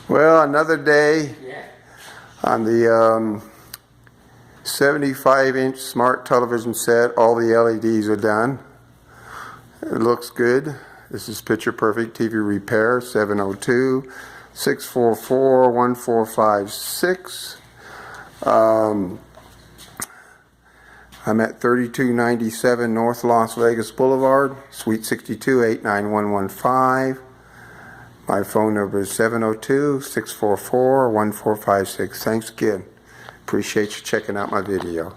Well, another day on the 75-inch smart television set. All the LEDs are done. It looks good. This is Picture Perfect TV Repair, 702-644-1456. I'm at 3297 North Las Vegas Boulevard, Suite 62, 89115. My phone number is 702-644-1456. Thanks again. Appreciate you checking out my video.